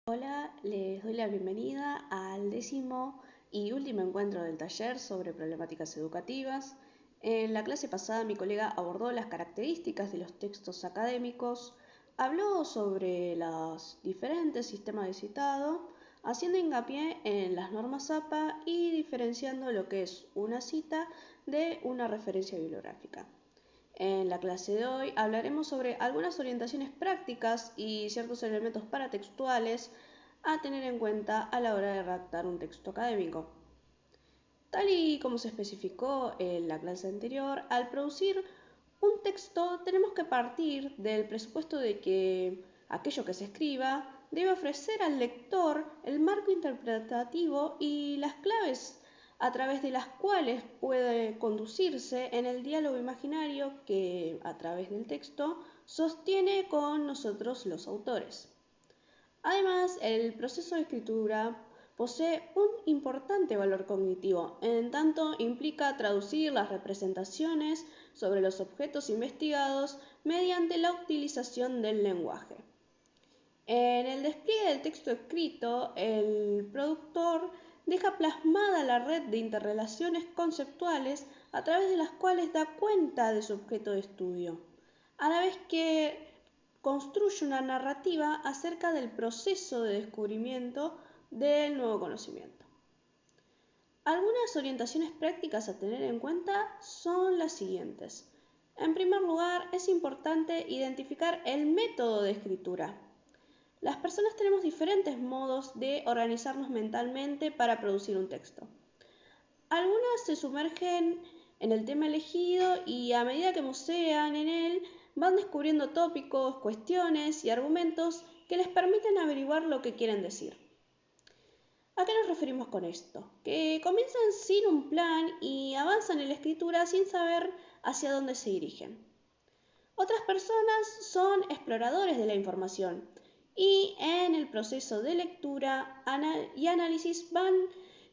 Hola, les doy la bienvenida al 10º y último encuentro del taller sobre problemáticas educativas. En la clase pasada mi colega abordó las características de los textos académicos, habló sobre los diferentes sistemas de citado, haciendo hincapié en las normas APA y diferenciando lo que es una cita de una referencia bibliográfica. En la clase de hoy hablaremos sobre algunas orientaciones prácticas y ciertos elementos paratextuales a tener en cuenta a la hora de redactar un texto académico. Tal y como se especificó en la clase anterior, al producir un texto tenemos que partir del presupuesto de que aquello que se escriba debe ofrecer al lector el marco interpretativo y las claves a través de las cuales puede conducirse en el diálogo imaginario que, a través del texto, sostiene con nosotros los autores. Además, el proceso de escritura posee un importante valor cognitivo, en tanto implica traducir las representaciones sobre los objetos investigados mediante la utilización del lenguaje. En el despliegue del texto escrito, el productor deja plasmada la red de interrelaciones conceptuales a través de las cuales da cuenta de su objeto de estudio, a la vez que construye una narrativa acerca del proceso de descubrimiento del nuevo conocimiento. Algunas orientaciones prácticas a tener en cuenta son las siguientes. En primer lugar, es importante identificar el método de escritura. Las personas tenemos diferentes modos de organizarnos mentalmente para producir un texto. Algunas se sumergen en el tema elegido y a medida que bucean en él van descubriendo tópicos, cuestiones y argumentos que les permiten averiguar lo que quieren decir. ¿A qué nos referimos con esto? Que comienzan sin un plan y avanzan en la escritura sin saber hacia dónde se dirigen. Otras personas son exploradores de la información y en el proceso de lectura y análisis van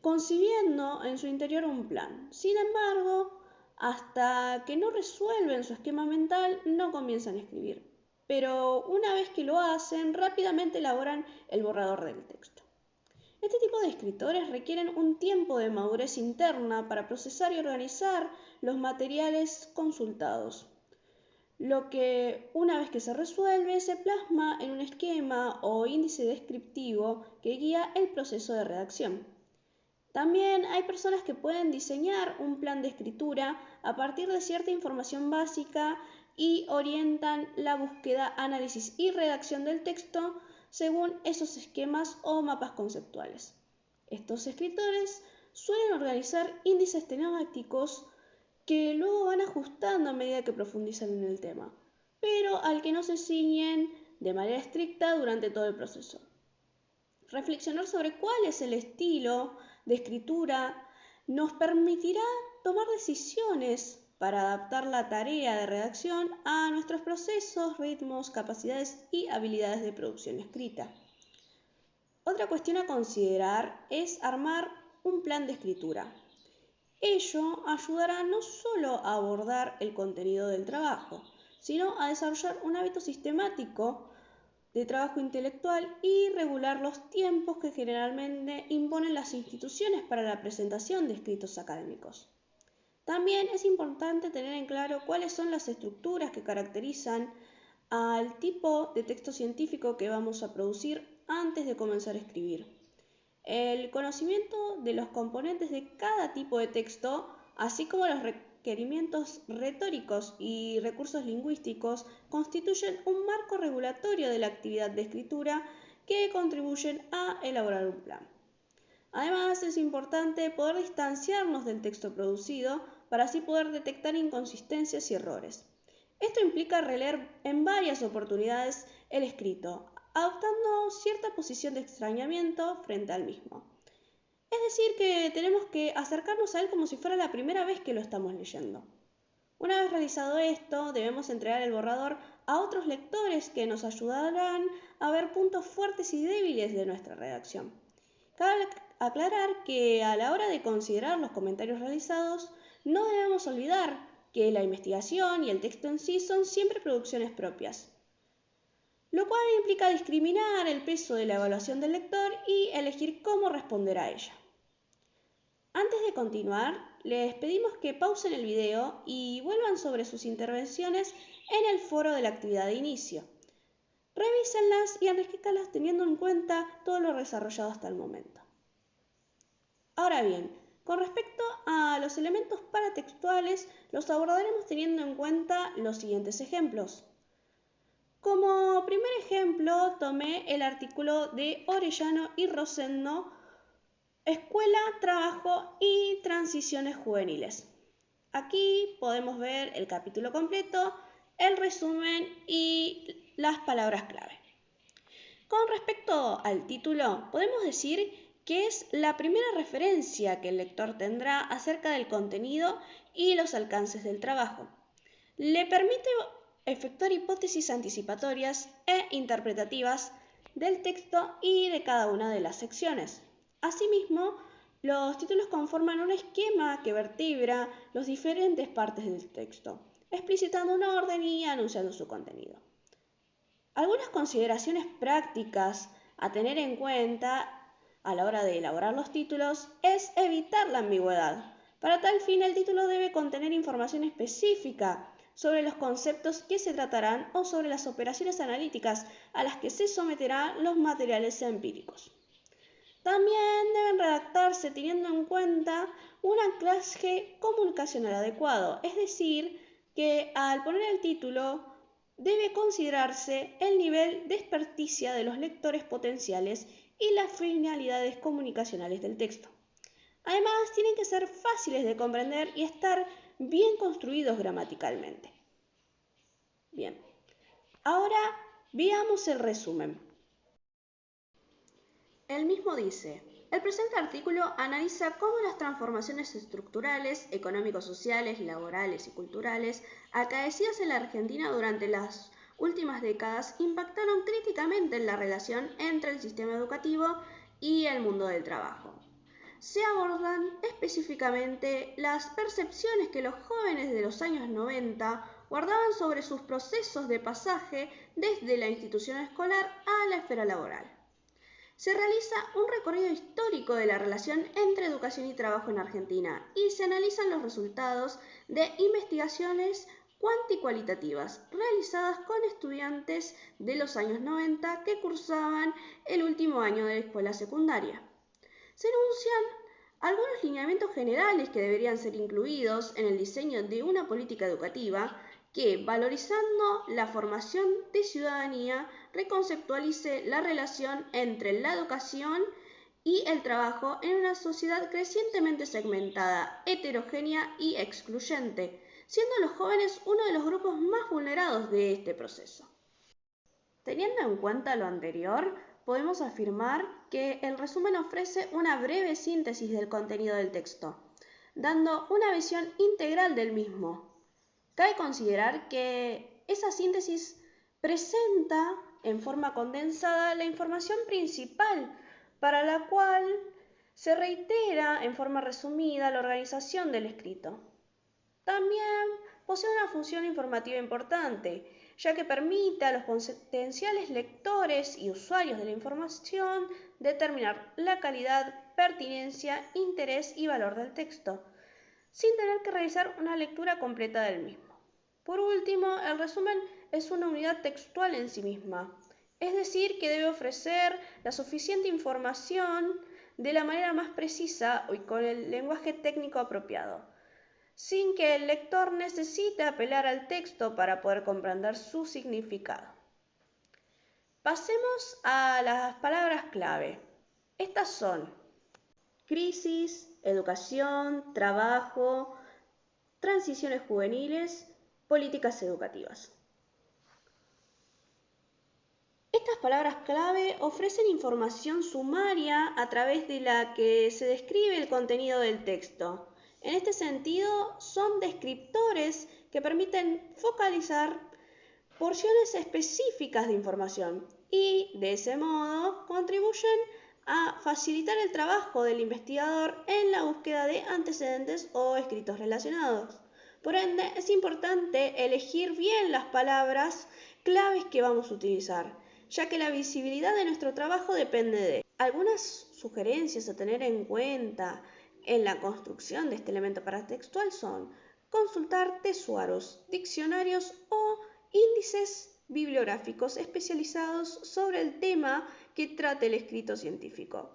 concibiendo en su interior un plan. Sin embargo, hasta que no resuelven su esquema mental, no comienzan a escribir. Pero una vez que lo hacen, rápidamente elaboran el borrador del texto. Este tipo de escritores requieren un tiempo de madurez interna para procesar y organizar los materiales consultados, lo que una vez que se resuelve se plasma en un esquema o índice descriptivo que guía el proceso de redacción. También hay personas que pueden diseñar un plan de escritura a partir de cierta información básica y orientan la búsqueda, análisis y redacción del texto según esos esquemas o mapas conceptuales. Estos escritores suelen organizar índices temáticos que luego van ajustando a medida que profundizan en el tema, pero al que no se ciñen de manera estricta durante todo el proceso. Reflexionar sobre cuál es el estilo de escritura nos permitirá tomar decisiones para adaptar la tarea de redacción a nuestros procesos, ritmos, capacidades y habilidades de producción escrita. Otra cuestión a considerar es armar un plan de escritura. Ello ayudará no solo a abordar el contenido del trabajo, sino a desarrollar un hábito sistemático de trabajo intelectual y regular los tiempos que generalmente imponen las instituciones para la presentación de escritos académicos. También es importante tener en claro cuáles son las estructuras que caracterizan al tipo de texto científico que vamos a producir antes de comenzar a escribir. El conocimiento de los componentes de cada tipo de texto, así como los requerimientos retóricos y recursos lingüísticos, constituyen un marco regulatorio de la actividad de escritura que contribuyen a elaborar un plan. Además, es importante poder distanciarnos del texto producido para así poder detectar inconsistencias y errores. Esto implica releer en varias oportunidades el escrito, adoptando cierta posición de extrañamiento frente al mismo. Es decir, que tenemos que acercarnos a él como si fuera la primera vez que lo estamos leyendo. Una vez realizado esto, debemos entregar el borrador a otros lectores que nos ayudarán a ver puntos fuertes y débiles de nuestra redacción. Cabe aclarar que a la hora de considerar los comentarios realizados, no debemos olvidar que la investigación y el texto en sí son siempre producciones propias. lo cual implica discriminar el peso de la evaluación del lector y elegir cómo responder a ella. Antes de continuar, les pedimos que pausen el video y vuelvan sobre sus intervenciones en el foro de la actividad de inicio. Revísenlas y enriquezcanlas teniendo en cuenta todo lo desarrollado hasta el momento. Ahora bien, con respecto a los elementos paratextuales, los abordaremos teniendo en cuenta los siguientes ejemplos. Como primer ejemplo, tomé el artículo de Orellano y Rosendo, Escuela, Trabajo y Transiciones Juveniles. Aquí podemos ver el capítulo completo, el resumen y las palabras clave. Con respecto al título, podemos decir que es la primera referencia que el lector tendrá acerca del contenido y los alcances del trabajo. Le permite efectuar hipótesis anticipatorias e interpretativas del texto y de cada una de las secciones. Asimismo, los títulos conforman un esquema que vertebra las diferentes partes del texto, explicitando un orden y anunciando su contenido. Algunas consideraciones prácticas a tener en cuenta a la hora de elaborar los títulos es evitar la ambigüedad. Para tal fin, el título debe contener información específica sobre los conceptos que se tratarán o sobre las operaciones analíticas a las que se someterán los materiales empíricos. También deben redactarse teniendo en cuenta un anclaje comunicacional adecuado, es decir, que al poner el título debe considerarse el nivel de experticia de los lectores potenciales y las finalidades comunicacionales del texto. Además, tienen que ser fáciles de comprender y estar bien construidos gramaticalmente. Bien, ahora veamos el resumen. El mismo dice: el presente artículo analiza cómo las transformaciones estructurales, económico-sociales, laborales y culturales acaecidas en la Argentina durante las últimas décadas impactaron críticamente en la relación entre el sistema educativo y el mundo del trabajo. Se abordan específicamente las percepciones que los jóvenes de los años 90 guardaban sobre sus procesos de pasaje desde la institución escolar a la esfera laboral. Se realiza un recorrido histórico de la relación entre educación y trabajo en Argentina y se analizan los resultados de investigaciones cuantitativas realizadas con estudiantes de los años 90 que cursaban el último año de la escuela secundaria. Se enuncian algunos lineamientos generales que deberían ser incluidos en el diseño de una política educativa que, valorizando la formación de ciudadanía, reconceptualice la relación entre la educación y el trabajo en una sociedad crecientemente segmentada, heterogénea y excluyente, siendo los jóvenes uno de los grupos más vulnerados de este proceso. Teniendo en cuenta lo anterior, podemos afirmar que el resumen ofrece una breve síntesis del contenido del texto, dando una visión integral del mismo. Cabe considerar que esa síntesis presenta en forma condensada la información principal, para la cual se reitera en forma resumida la organización del escrito. También posee una función informativa importante, ya que permite a los potenciales lectores y usuarios de la información determinar la calidad, pertinencia, interés y valor del texto, sin tener que realizar una lectura completa del mismo. Por último, el resumen es una unidad textual en sí misma, es decir, que debe ofrecer la suficiente información de la manera más precisa y con el lenguaje técnico apropiado, sin que el lector necesite apelar al texto para poder comprender su significado. Pasemos a las palabras clave. Estas son crisis, educación, trabajo, transiciones juveniles, políticas educativas. Estas palabras clave ofrecen información sumaria a través de la que se describe el contenido del texto. En este sentido, son descriptores que permiten focalizar porciones específicas de información y, de ese modo, contribuyen a facilitar el trabajo del investigador en la búsqueda de antecedentes o escritos relacionados. Por ende, es importante elegir bien las palabras claves que vamos a utilizar, ya que la visibilidad de nuestro trabajo depende de ello. Algunas sugerencias a tener en cuenta en la construcción de este elemento paratextual son consultar tesoros, diccionarios o índices bibliográficos especializados sobre el tema que trate el escrito científico.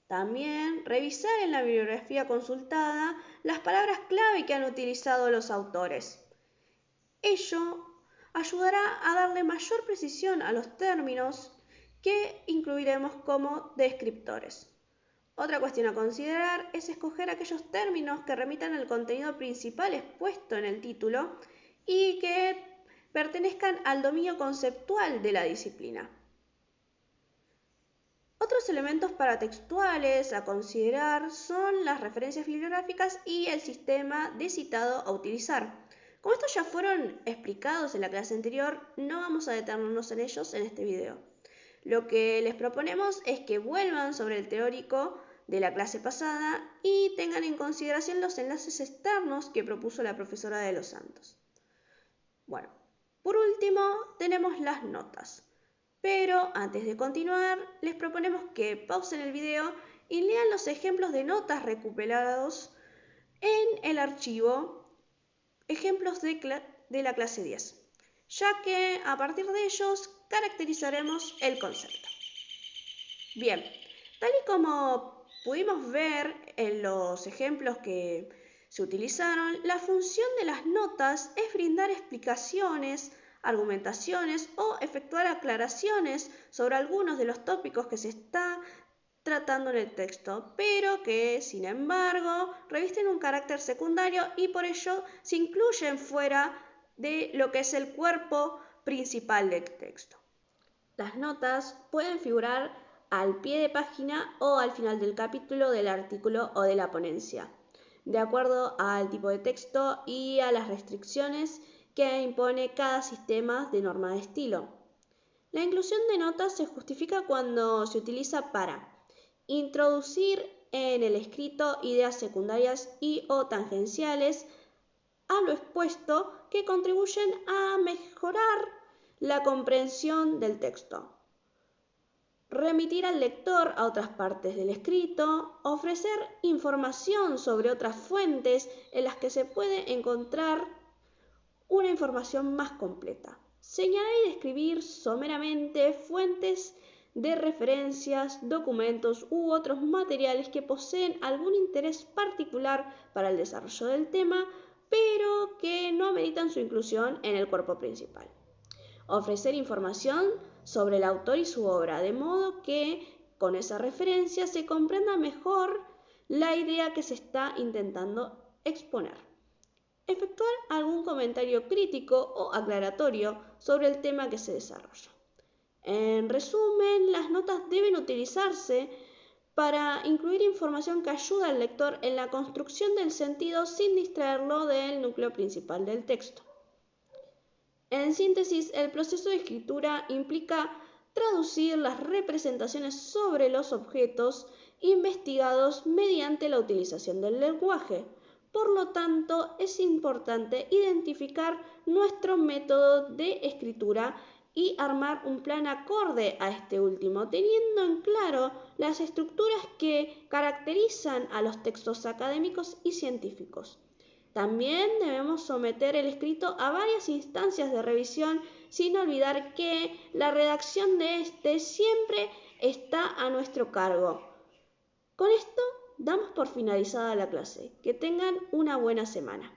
También revisar en la bibliografía consultada las palabras clave que han utilizado los autores. Ello ayudará a darle mayor precisión a los términos que incluiremos como descriptores. Otra cuestión a considerar es escoger aquellos términos que remitan al contenido principal expuesto en el título y que pertenezcan al dominio conceptual de la disciplina. Otros elementos paratextuales a considerar son las referencias bibliográficas y el sistema de citado a utilizar. Como estos ya fueron explicados en la clase anterior, no vamos a detenernos en ellos en este video. Lo que les proponemos es que vuelvan sobre el teórico de la clase pasada y tengan en consideración los enlaces externos que propuso la profesora de los Santos. Bueno, por último tenemos las notas. Pero antes de continuar, les proponemos que pausen el video y lean los ejemplos de notas recuperados en el archivo Ejemplos de la clase 10, ya que a partir de ellos caracterizaremos el concepto. Bien, tal y como pudimos ver en los ejemplos que se utilizaron, la función de las notas es brindar explicaciones, argumentaciones o efectuar aclaraciones sobre algunos de los tópicos que se está tratando en el texto, pero que, sin embargo, revisten un carácter secundario y por ello se incluyen fuera de lo que es el cuerpo principal del texto. Las notas pueden figurar al pie de página o al final del capítulo, del artículo o de la ponencia, de acuerdo al tipo de texto y a las restricciones que impone cada sistema de norma de estilo. La inclusión de notas se justifica cuando se utiliza para introducir en el escrito ideas secundarias y o tangenciales a lo expuesto que contribuyen a mejorar la comprensión del texto, remitir al lector a otras partes del escrito, ofrecer información sobre otras fuentes en las que se puede encontrar una información más completa. Señalar y describir someramente fuentes de referencias, documentos u otros materiales que poseen algún interés particular para el desarrollo del tema, pero que no ameritan su inclusión en el cuerpo principal. Ofrecer información sobre el autor y su obra, de modo que con esa referencia se comprenda mejor la idea que se está intentando exponer. Efectuar algún comentario crítico o aclaratorio sobre el tema que se desarrolla. En resumen, las notas deben utilizarse para incluir información que ayude al lector en la construcción del sentido sin distraerlo del núcleo principal del texto. En síntesis, el proceso de escritura implica traducir las representaciones sobre los objetos investigados mediante la utilización del lenguaje. Por lo tanto, es importante identificar nuestro método de escritura y armar un plan acorde a este último, teniendo en claro las estructuras que caracterizan a los textos académicos y científicos. También debemos someter el escrito a varias instancias de revisión, sin olvidar que la redacción de este siempre está a nuestro cargo. Con esto damos por finalizada la clase. Que tengan una buena semana.